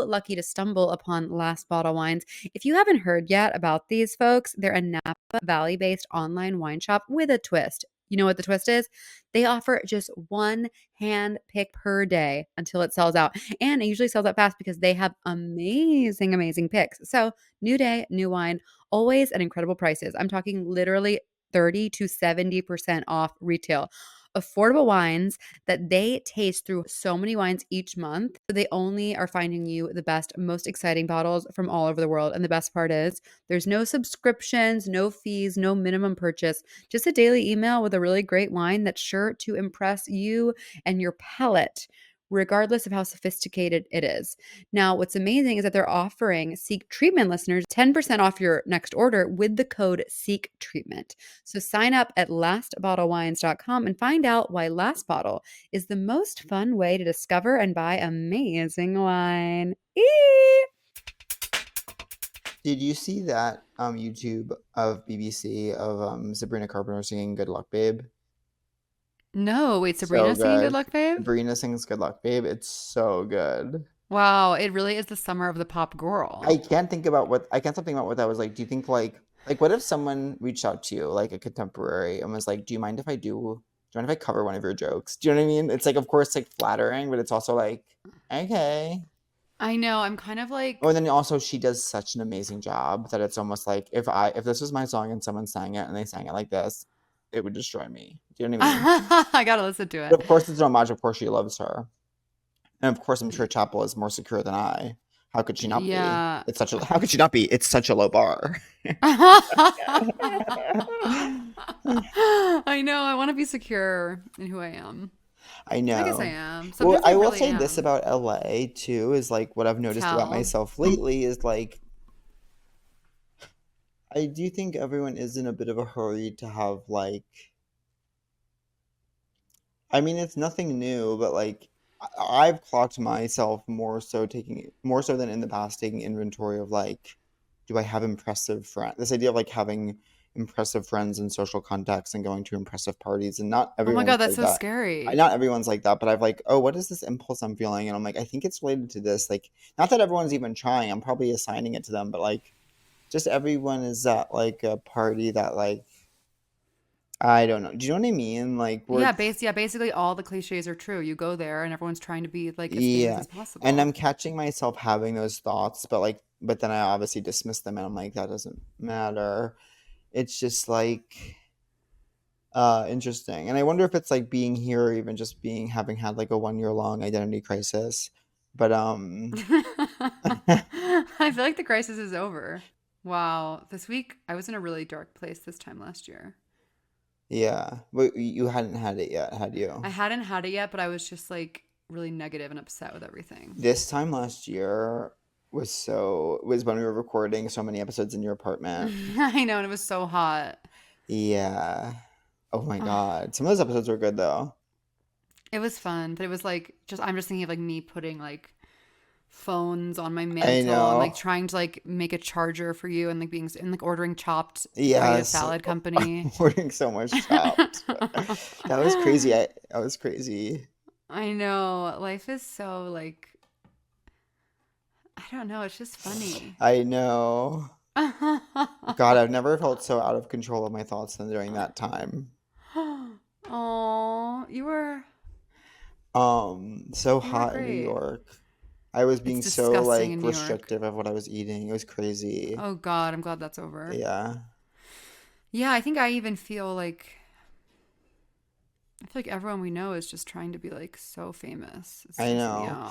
lucky to stumble upon Last Bottle Wines. If you haven't heard yet about these folks, they're a Napa Valley-based online wine shop with a twist. You know what the twist is? They offer just one hand pick per day until it sells out. And it usually sells out fast because they have amazing picks. So new day, new wine, always at incredible prices. I'm talking literally 30 to 70% off retail. Affordable wines that they taste through so many wines each month. So they only are finding you the best, most exciting bottles from all over the world. And the best part is there's no subscriptions, no fees, no minimum purchase, just a daily email with a really great wine that's sure to impress you and your palate, regardless of how sophisticated it is. Now, what's amazing is that they're offering Seek Treatment listeners 10% off your next order with the code Seek Treatment. So sign up at lastbottlewines.com and find out why Last Bottle is the most fun way to discover and buy amazing wine. Eee! Did you see that YouTube of BBC of Sabrina Carpenter singing Good Luck Babe? No, wait, Sabrina singing Good Luck Babe? Sabrina sings Good Luck Babe. It's so good. Wow, it really is the summer of the pop girl. I can't stop thinking about what that was like. Do you think like what if someone reached out to you, like a contemporary, and was like, do you mind if I cover one of your jokes? Do you know what I mean? It's like, of course, like flattering, but it's also like, okay. I know, I'm kind of like... Oh, and then also she does such an amazing job that it's almost like if this was my song and someone sang it and they sang it like this, it would destroy me. Do you know what I mean? I gotta listen to it. But of course, it's an homage. Of course, she loves her. And of course, I'm sure Chapel is more secure than I. How could she not be? How could she not be? It's such a low bar. I know. I want to be secure in who I am. I know. I guess I am. Well, I will really say this about LA too, is like what I've noticed about myself lately is like, I do think everyone is in a bit of a hurry to have like, I mean, it's nothing new, but like, I've clocked myself more so than in the past, taking inventory of like, do I have impressive friends? This idea of like having impressive friends in social contexts and going to impressive parties, and not everyone. Oh my God, that's so scary. Not everyone's like that, but I've like, oh, what is this impulse I'm feeling? And I'm like, I think it's related to this. Like, not that everyone's even trying. I'm probably assigning it to them, but like, just everyone is at like a party that like, I don't know. Do you know what I mean? Like, basically all the cliches are true. You go there and everyone's trying to be like as famous as possible. And I'm catching myself having those thoughts, but then I obviously dismiss them, and I'm like, that doesn't matter. It's just like interesting. And I wonder if it's like being here or even just having had like a 1-year long identity crisis. But I feel like the crisis is over. Wow. This week I was in a really dark place this time last year. Yeah. But you hadn't had it yet, had you? I hadn't had it yet, but I was just like really negative and upset with everything. This time last year was when we were recording so many episodes in your apartment. I know, and it was so hot. Yeah. Oh my God. Some of those episodes were good though. It was fun, but it was like I'm just thinking of like me putting like phones on my mantle and like trying to like make a charger for you and like being and like ordering Chopped by a salad company. Ordering so much Chopped. That was crazy. That was crazy. I know. Life is so like, I don't know. It's just funny. I know. God, I've never felt so out of control of my thoughts than during that time. Oh, you were so hot in New York. I was being so like restrictive of what I was eating. It was crazy. Oh God, I'm glad that's over. Yeah. Yeah, I think I even feel like everyone we know is just trying to be like so famous. I know.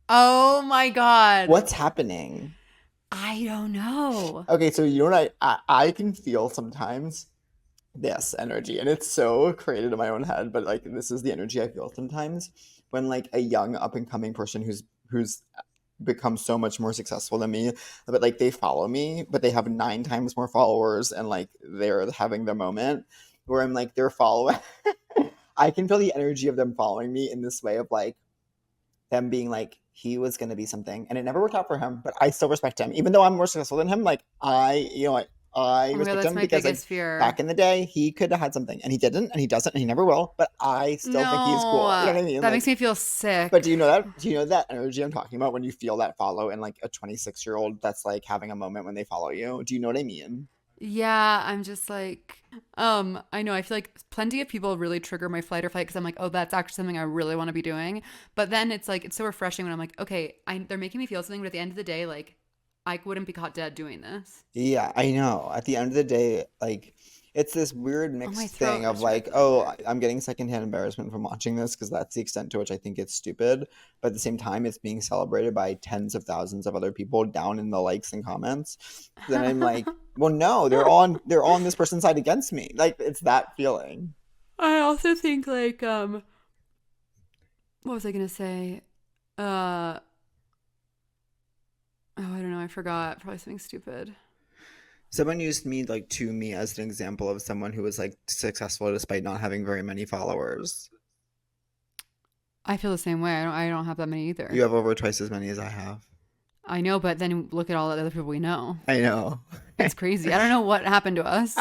Oh my God. What's happening? I don't know. Okay, so you know what I can feel sometimes this energy, and it's so created in my own head, but like this is the energy I feel sometimes. when like a young up and coming person who's become so much more successful than me, but like they follow me, but they have 9 times more followers, and like they're having their moment where I'm like they're following. I can feel the energy of them following me in this way of like them being like he was gonna be something, and it never worked out for him, but I still respect him, even though I'm more successful than him. Like I Oh my God, respect that's him my because like biggest fear. back in the day he could have had something, and he didn't, and he doesn't, and he never will. But I still think he's cool. You know what I mean? That Like, makes me feel sick. but do you know that energy I'm talking about when you feel that follow in like a 26-year-old that's like having a moment when they follow you? Do you know what I mean? Yeah, I'm just like, I know. I feel like plenty of people really trigger my flight or fight because I'm like, oh, that's actually something I really want to be doing. But then it's like, it's so refreshing when I'm like, okay, they're making me feel something, but at the end of the day, like, I wouldn't be caught dead doing this. Yeah, I know. At the end of the day, like it's this weird Oh, my mixed throat thing of is like, really oh, weird. I'm getting secondhand embarrassment from watching this because that's the extent to which I think it's stupid. But at the same time, it's being celebrated by tens of thousands of other people down in the likes and comments. Then I'm like, well, no, they're all on this person's side against me. Like it's that feeling. I also think like, what was I gonna say? Oh, I don't know. I forgot. Probably something stupid. Someone used me like to me as an example of someone who was like successful despite not having very many followers. I feel the same way. I don't have that many either. You have over twice as many as I have. I know, but then look at all the other people we know. I know. It's crazy. I don't know what happened to us.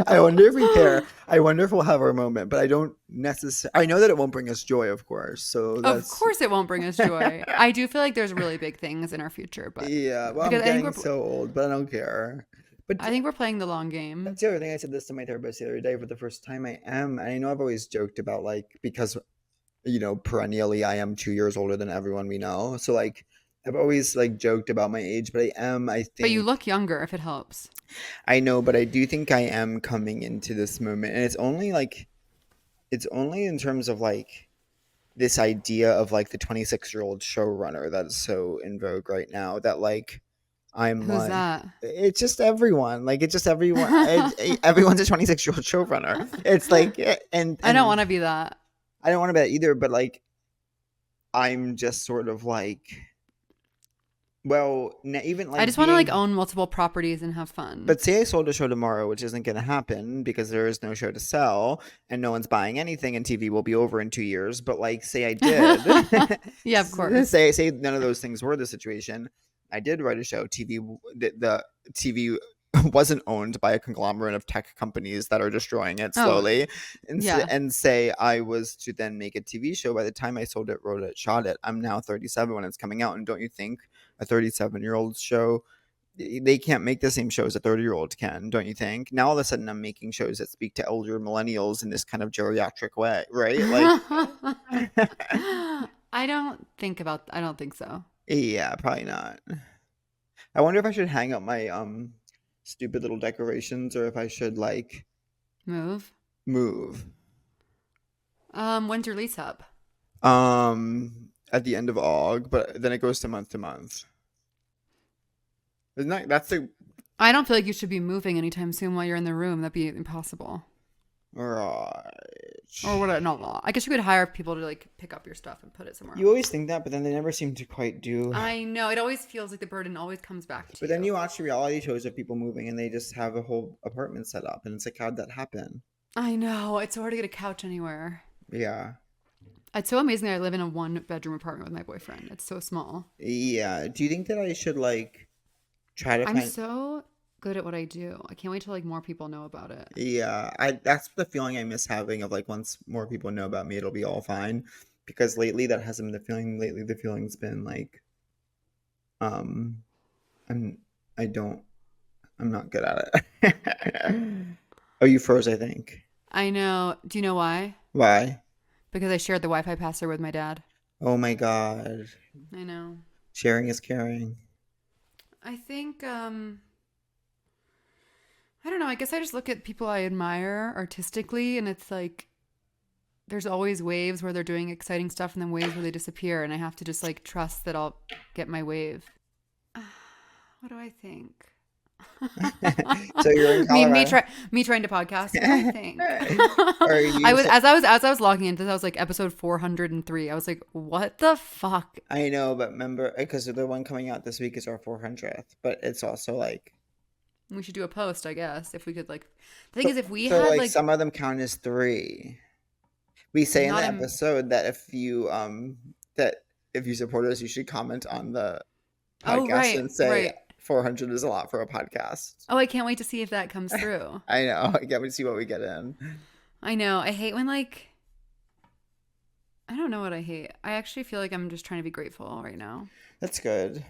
I wonder if we care. I wonder if we'll have our moment, but I don't necessarily. I know that it won't bring us joy, of course. So Of that's course, it won't bring us joy. I do feel like there's really big things in our future, but yeah. Well, I'm because getting so old, but I don't care. But I think we're playing the long game. that's the other thing. I said this to my therapist the other day. For the first time, I am. And I know I've always joked about like because perennially I am 2 years older than everyone we know. So like I've always like joked about my age, but I am. I But you think look younger if it helps. I know, but I do think I am coming into this moment, and it's only in terms of like this idea of like the 26-year-old showrunner that's so in vogue right now that like I'm Who's like that? it's just everyone like it's just everyone everyone's a 26-year-old showrunner. It's like and I don't want to be that. I don't want to be that either, but like I'm just sort of like well even like I just want to like being own multiple properties and have fun. but say I sold a show tomorrow, which isn't going to happen because there is no show to sell and no one's buying anything, and TV will be over in 2 years. But like, say I did, Yeah, of course. Say none of those things were the situation. I did write a show. The TV wasn't owned by a conglomerate of tech companies that are destroying it Oh, slowly, yeah. and say I was to then make a TV show. By the time I sold it, wrote it, shot it, I'm now 37 when it's coming out, and don't you think a 37-year-old show? They can't make the same shows a 30-year-old can, don't you think? Now all of a sudden I'm making shows that speak to elder millennials in this kind of geriatric way, right? Like I don't think so. yeah, probably not. I wonder if I should hang up my stupid little decorations or if I should like Move. move. When's your lease up? At the end of Aug, but then it goes to month. Isn't that's the I don't feel like you should be moving anytime soon while you're in the room. That'd be impossible. right. Or what? No, I guess you could hire people to like pick up your stuff and put it somewhere You else. always think that, but then they never seem to quite do. I know. It always feels like the burden always comes back to you. But then you watch reality shows of people moving and they just have a whole apartment set up, and it's like, how'd that happen? I know. It's so hard to get a couch anywhere. Yeah. It's so amazing that I live in a 1-bedroom apartment with my boyfriend. It's so small. Yeah. Do you think that I should like try to I'm find? so good at what I do. I can't wait till like more people know about it. Yeah. That's the feeling I miss having of like once more people know about me, it'll be all fine. Because lately that hasn't been the feeling. Lately the feeling's been like, I'm not good at it. Oh, you froze, I think. I know. Do you know why? Why? Because I shared the Wi-Fi password with my dad. Oh my God. I know. Sharing is caring. I think, I don't know. I guess I just look at people I admire artistically, and it's like there's always waves where they're doing exciting stuff and then waves where they disappear, and I have to just like trust that I'll get my wave. What do I think? So you're in Colorado. Me trying to podcast. What do I think? Are you? As I was logging into this, I was like episode 403. I was like, what the fuck? I know, but remember, because the one coming out this week is our 400th, but it's also like. We should do a post, I guess, if we could like. The thing is, if we so had like some of them count as 3. We say in the episode that if you support us, you should comment on the podcast and say 400 is a lot for a podcast. Oh, I can't wait to see if that comes through. I know. I can't wait to see what we get in. I know. I hate when like. I don't know what I hate. I actually feel like I'm just trying to be grateful right now. That's good.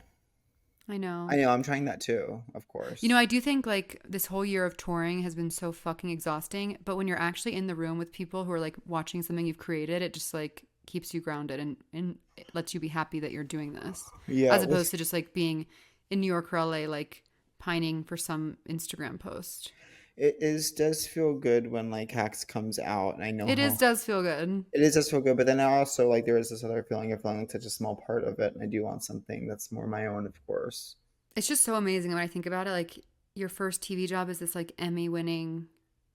I know. I'm trying that too, of course. You know, I do think like this whole year of touring has been so fucking exhausting, but when you're actually in the room with people who are like watching something you've created, it just like keeps you grounded and it lets you be happy that you're doing this. Yeah. As opposed to just like being in New York or LA, like pining for some Instagram post. Does feel good when like Hacks comes out, and I know does feel good. Does feel good, but then I also like there is this other feeling of feeling like such a small part of it, and I do want something that's more my own, of course. It's just so amazing when I think about it. Like your first TV job is this like Emmy-winning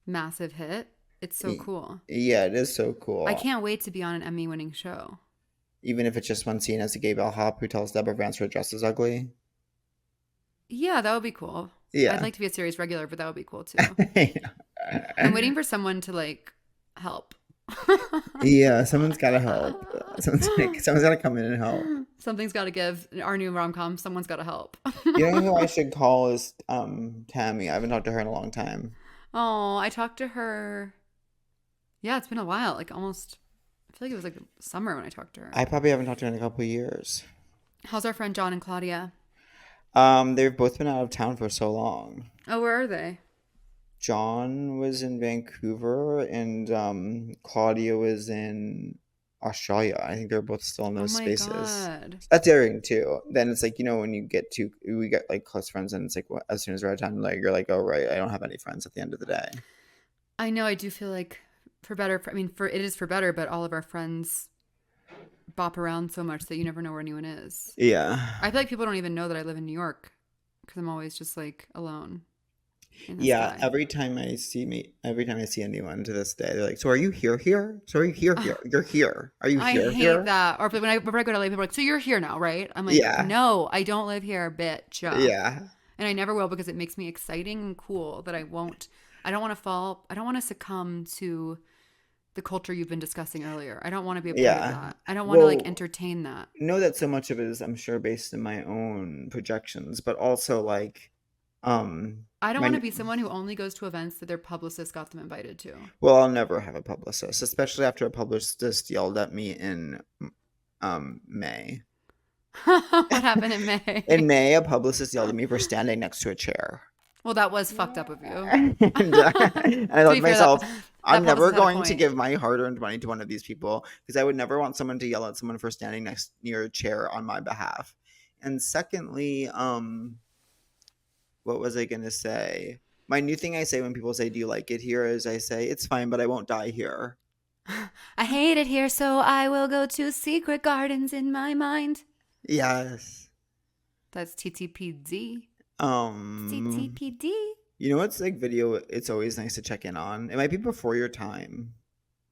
massive hit. It's so cool. Yeah, it is so cool. I can't wait to be on an Emmy-winning show. Even if it's just one scene as a gay bellhop who tells Deborah Vance her dress is ugly. Yeah, that would be cool. Yeah. I'd like to be a series regular, but that would be cool too. I'm waiting for someone to like help. Yeah, someone's got to help. Someone's got to come in and help. Something's got to give. Our new rom-com, someone's got to help. You know who I should call is Tammy. I haven't talked to her in a long time. Oh, I talked to her. Yeah, it's been a while. Like almost, I feel like it was like summer when I talked to her. I probably haven't talked to her in a couple of years. How's our friend John and Claudia? They've both been out of town for so long. Oh, where are they? John was in Vancouver and Claudia was in Australia. I think they're both still in those spaces. God. That's daring too. Then it's like, you know, when we get like close friends and it's like as soon as we're out of town, like you're like, oh right, I don't have any friends at the end of the day. I know. I do feel like it is for better, but all of our friends bop around so much that you never know where anyone is. Yeah. I feel like people don't even know that I live in New York because I'm always just like alone. Yeah, every time I see anyone to this day, they're like, "So are you here? So are you here? You're here? Are you here? I hate that. Or when I go to LA, people are like, "So you're here now, right?" I'm like, yeah. "No, I don't live here, bitch." Yeah. And I never will because it makes me exciting and cool that I don't want to succumb to the culture you've been discussing earlier. I don't want to be a part of that. I don't want to like entertain that. Know that so much of it is, I'm sure, based in my own projections, but also like, I don't want to be someone who only goes to events that their publicist got them invited to. Well, I'll never have a publicist, especially after a publicist yelled at me in May. What happened in May? In May, a publicist yelled at me for standing next to a chair. Well, that was fucked up of you. and I thought to myself, I'm never going to give my hard-earned money to one of these people because I would never want someone to yell at someone for standing near a chair on my behalf. And secondly, what was I going to say? My new thing I say when people say, "Do you like it here?" is I say, "It's fine, but I won't die here." I hate it here, so I will go to secret gardens in my mind. Yes. That's TTPD. TTPD. You know what's like video it's always nice to check in on? It might be before your time.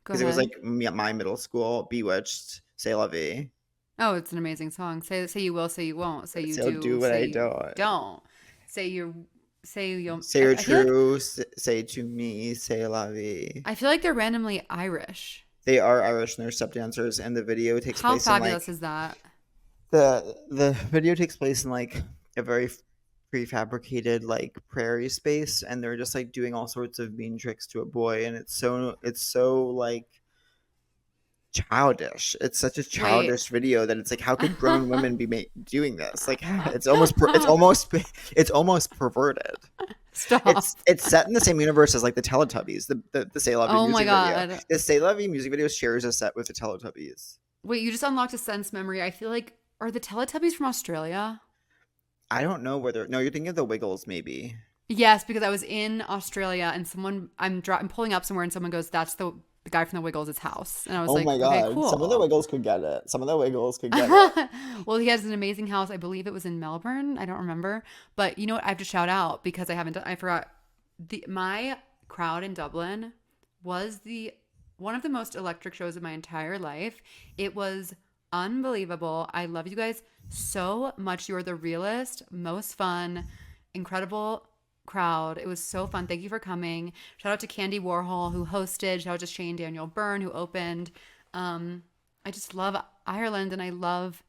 Because it was like my middle school, Bewitched, C'est La Vie. Oh, it's an amazing song. Say you will, say you won't. Say you do what I don't. Say you'll. Say you're true. Say to me, C'est La Vie. I feel like they're randomly Irish. They are Irish and they're step dancers, and the video takes place. How fabulous is that? The video takes place in like a very prefabricated like prairie space, and they're just like doing all sorts of mean tricks to a boy, and it's so like childish. It's such a childish video that it's like, how could grown women be doing this? Like, it's almost perverted. Stop. It's set in the same universe as like the Teletubbies, the C'est La Vie music video. The C'est La Vie music video shares a set with the Teletubbies. Wait, you just unlocked a sense memory. I feel like, are the Teletubbies from Australia? I don't know whether. No, you're thinking of the Wiggles, maybe. Yes, because I was in Australia and I'm pulling up somewhere and someone goes, "That's the the guy from the Wiggles' house. And I was Oh like, my okay, God. cool. Some of the Wiggles could get it. Some of the Wiggles could get it. Well, he has an amazing house. I believe it was in Melbourne. I don't remember. But you know what? I have to shout out because I forgot. My crowd in Dublin was one of the most electric shows of my entire life. It was unbelievable. I love you guys so much. You are the realest, most fun, incredible crowd. It was so fun. Thank you for coming. Shout out to Candy Warhol who hosted. Shout out to Shane Daniel Byrne who opened. I just love Ireland, and I love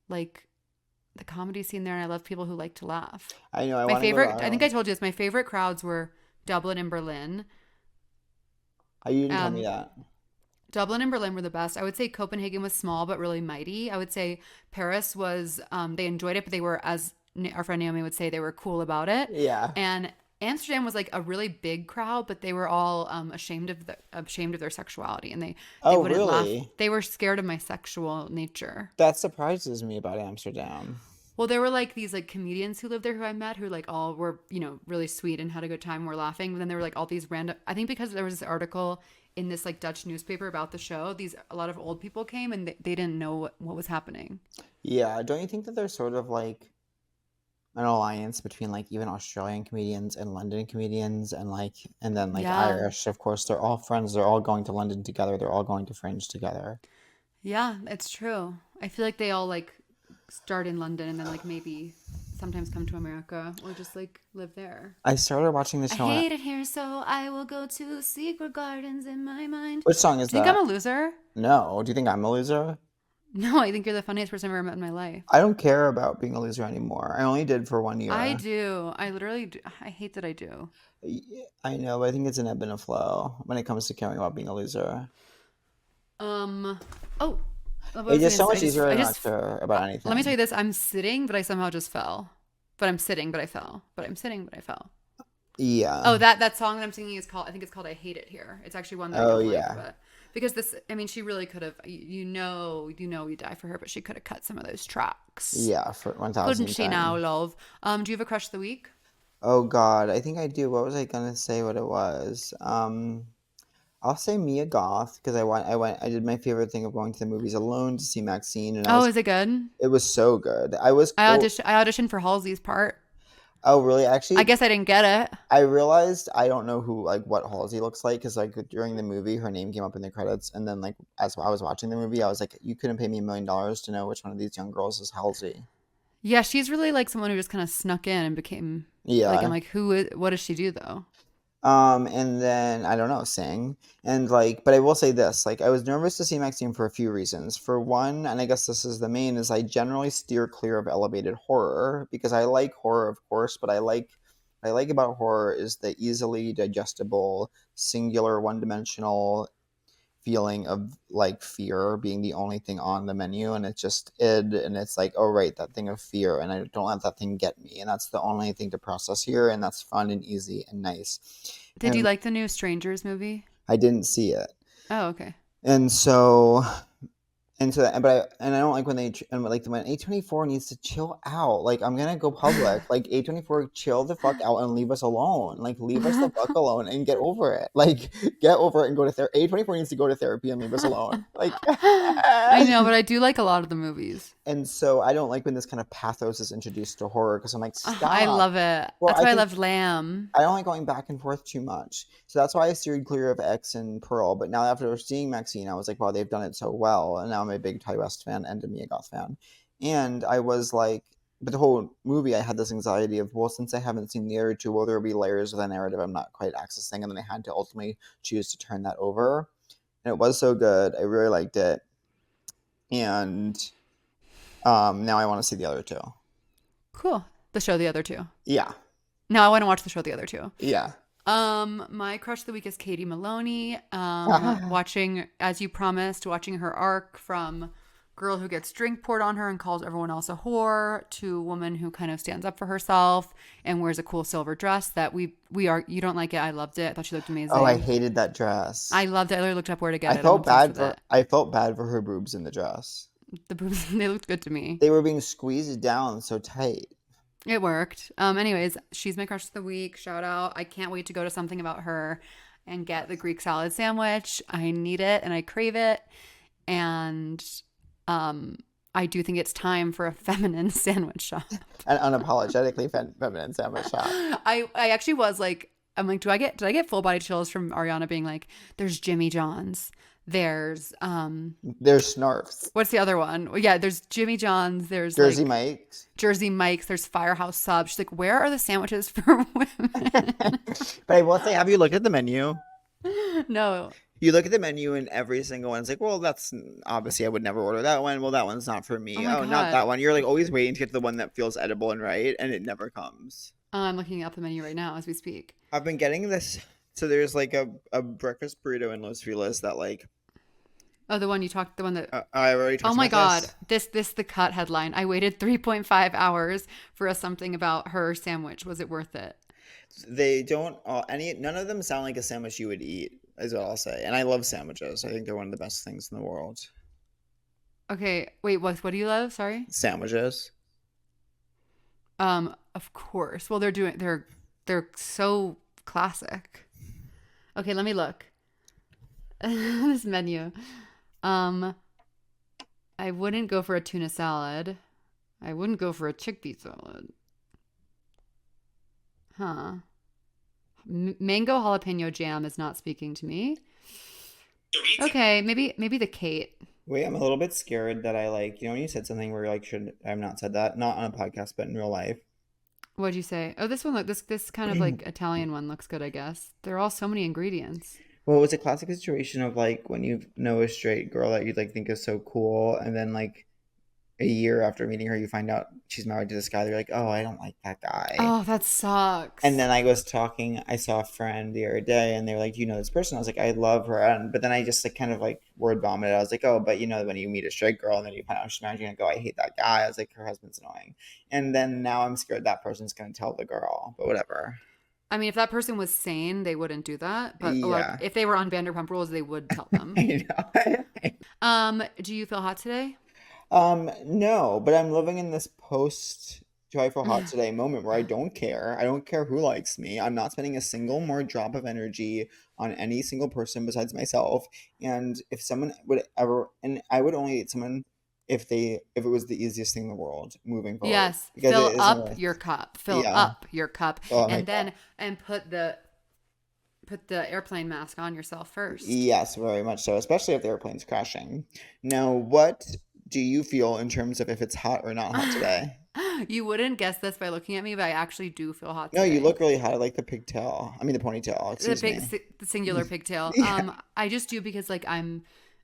like the comedy scene there, and I love people who like to laugh. I know. My favorite, I think I told you this, my favorite crowds were Dublin and Berlin. You didn't tell me that. Dublin and Berlin were the best. I would say Copenhagen was small but really mighty. I would say Paris was, they enjoyed it, but they were, as our friend Naomi would say, they were cool about it. Yeah. And Amsterdam was like a really big crowd, but they were all ashamed of their sexuality, and they wouldn't really? laugh. They were scared of my sexual nature. That surprises me about Amsterdam. Well, there were like these like comedians who lived there who I met who like all were, really sweet and had a good time, and were laughing. But then there were like all these random, I think because there was this article in this like Dutch newspaper about the show, a lot of old people came and they didn't know what was happening. Yeah. Don't you think that there's sort of like an alliance between like even Australian comedians and London comedians and then Yeah. Irish, of course, they're all friends. They're all going to London together. They're all going to Fringe together. Yeah, it's true. I feel like they all like start in London and then like maybe sometimes come to America or just like live there. I started watching the I show. hate it here, so I will go to secret gardens in my mind. Which song is Do you that? think I'm a loser? No. Do you think I'm a loser? No, I think you're the funniest person I've ever met in my life. I don't care about being a loser anymore. I only did for 1 year. I do. I literally do. I hate that I do. I know, but I think it's an ebb and a flow when it comes to caring about being a loser. Oh. It's just so much easier not to care about anything. Let me tell you this. I'm sitting, but I somehow just fell. But I'm sitting, but I fell. But I'm sitting, but I fell. Yeah. Oh, that song that I'm singing is called, I think it's called I Hate It Here. It's actually one that I don't yeah. like. But because this, I mean, she really could have, you know we die for her, but she could have cut some of those tracks. Yeah, for 1,000 Couldn't she now, love? Do you have a crush of the week? Oh, God. I think I do. What was I going to say what it was? I'll say Mia Goth because I did my favorite thing of going to the movies alone to see Maxine. And Is it good? It was so good. I auditioned for Halsey's part. Oh, really? Actually, I guess I didn't get it. I realized I don't know what Halsey looks like because during the movie her name came up in the credits, and then as I was watching the movie I was like, you couldn't pay me $1 million to know which one of these young girls is Halsey. Yeah, she's really like someone who just kind of snuck in and became. Yeah. Like I'm like, what does she do though? And then I don't know, sing. And but I will say this, I was nervous to see Maxine for a few reasons. For one, and I guess this is the main, is I generally steer clear of elevated horror because I like horror, of course, but what I like about horror is the easily digestible, singular, one-dimensional feeling of fear being the only thing on the menu, and it's just id, and it's oh right, that thing of fear, and I don't let that thing get me, and that's the only thing to process here, and that's fun and easy and nice. Did you like the new Strangers movie? I didn't see it. Oh, okay. And so I don't like when when A24 needs to chill out. I'm gonna go public. A24, chill the fuck out and leave us alone. Leave us the fuck alone and get over it. Get over it and go to therapy. A24 needs to go to therapy and leave us alone. I know, but I do like a lot of the movies. And so I don't like when this kind of pathos is introduced to horror because I'm like, stop. I love it. Well, that's why I loved Lamb. I don't like going back and forth too much. So that's why I steered clear of X and Pearl. But now after seeing Maxine, I was like, wow, they've done it so well. And now I'm a big Ty West fan and a Mia Goth fan. And I was like, but the whole movie, I had this anxiety of, well, since I haven't seen the other two, will there be layers of the narrative I'm not quite accessing? And then I had to ultimately choose to turn that over. And it was so good. I really liked it. And now I want to see the other two. Cool. The show The Other Two. Yeah. Now I want to watch the show The Other Two. Yeah. My crush of the week is Katie Maloney. Watching, as you promised, watching her arc from girl who gets drink poured on her and calls everyone else a whore to woman who kind of stands up for herself and wears a cool silver dress that you don't like it. I loved it. I thought she looked amazing. Oh, I hated that dress. I loved it. I literally looked up where to get it. I felt bad for her boobs in the dress. The boobs, they looked good to me. They were being squeezed down so tight. It worked. Anyways, she's my crush of the week. Shout out. I can't wait to go to something about her. and get the Greek salad sandwich. I need it and I crave it. And I do think it's time for a feminine sandwich shop. An unapologetically feminine sandwich shop. I actually was like, I'm like, did I get full body chills from Ariana being like, there's Jimmy John's. There's Snarfs. what's the other one? Well, yeah, there's Jimmy John's. There's Jersey like, Mike's. Jersey Mike's. There's Firehouse Subs. She's like, where are the sandwiches for women? But I will say, have you looked at the menu? No. You look at the menu and every single one's like, well, that's obviously I would never order that one. Well, that one's not for me. Oh my Not God. that one. You're like always waiting to get to the one that feels edible and right, and it never comes. I'm looking up the menu right now as we speak. I've been getting this. So there's like a breakfast burrito in Los Feliz that like. Oh, the one you talked, the one that. I already talked Oh my about God, this the cut headline. I waited 3.5 hours for a something about her sandwich. Was it worth it? They don't none of them sound like a sandwich you would eat, is what I'll say. And I love sandwiches. I think they're one of the best things in the world. Okay, wait, what do you love? Sorry. Sandwiches. Of course. Well, they're so classic. Okay, let me look. This menu. I wouldn't go for a tuna salad. I wouldn't go for a chickpea salad. Huh. Mango jalapeno jam is not speaking to me. Okay, maybe the Kate. Wait, I'm a little bit scared that I like, when you said something where you're like, should I have not said that? Not on a podcast, but in real life. What'd you say? Oh, this one look this kind of like Italian one looks good, I guess. There are all so many ingredients. Well, it was a classic situation of like when you know a straight girl that you like think is so cool, and then like a year after meeting her, you find out she's married to this guy. They're like, oh, I don't like that guy. Oh, that sucks. And then I saw a friend the other day, and they were like, do you know this person? I was like, I love her. But then I just like kind of like word vomited. I was like, oh, but when you meet a straight girl and then you find out she's married, you're gonna go, I hate that guy. I was like, her husband's annoying. And then now I'm scared that person's gonna tell the girl, but whatever. I mean, if that person was sane, they wouldn't do that. But Yeah. or if they were on Vanderpump Rules, they would tell them. I know. Do you feel hot today? No, but I'm living in this post do I feel hot today moment where I don't care. I don't care who likes me. I'm not spending a single more drop of energy on any single person besides myself. And if someone would ever, and I would only date someone if it was the easiest thing in the world moving forward. Yes. Because it Fill isn't up worth- your cup. Fill Yeah. up your cup. Oh my and then put the airplane mask on yourself first. Yes, very much so, especially if the airplane's crashing. Now, what do you feel in terms of if it's hot or not hot today? You wouldn't guess this by looking at me, but I actually do feel hot No, today. you look really hot. I like the pigtail. I mean, the ponytail. Excuse me. The singular pigtail. Yeah. I just do because like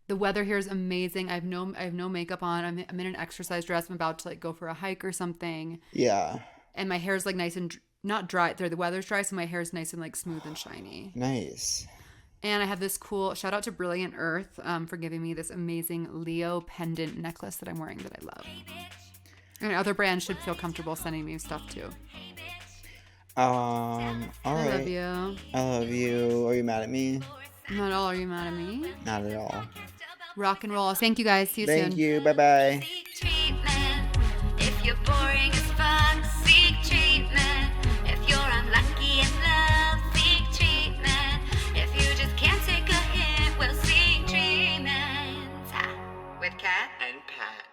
the weather here is amazing. I have no makeup on. I'm in an exercise dress. I'm about to like go for a hike or something. Yeah. And my hair is like nice and not dry. The weather's dry, so my hair is nice and like smooth and shiny. Nice. And I have this cool shout out to Brilliant Earth for giving me this amazing Leo pendant necklace that I'm wearing that I love. And other brands should feel comfortable sending me stuff too. All right. I love you. I love you. Are you mad at me? Not at all. Are you mad at me? Not at all. Rock and roll. Thank you guys. See you soon. Thank you. Bye-bye. Seek treatment. If you're boring as fuck, seek treatment. If you're unlucky in love, seek treatment. If you just can't take a hint, well, seek treatment. With Kat and Pat.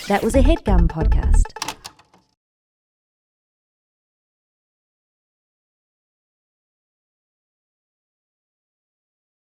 That was a Headgum podcast.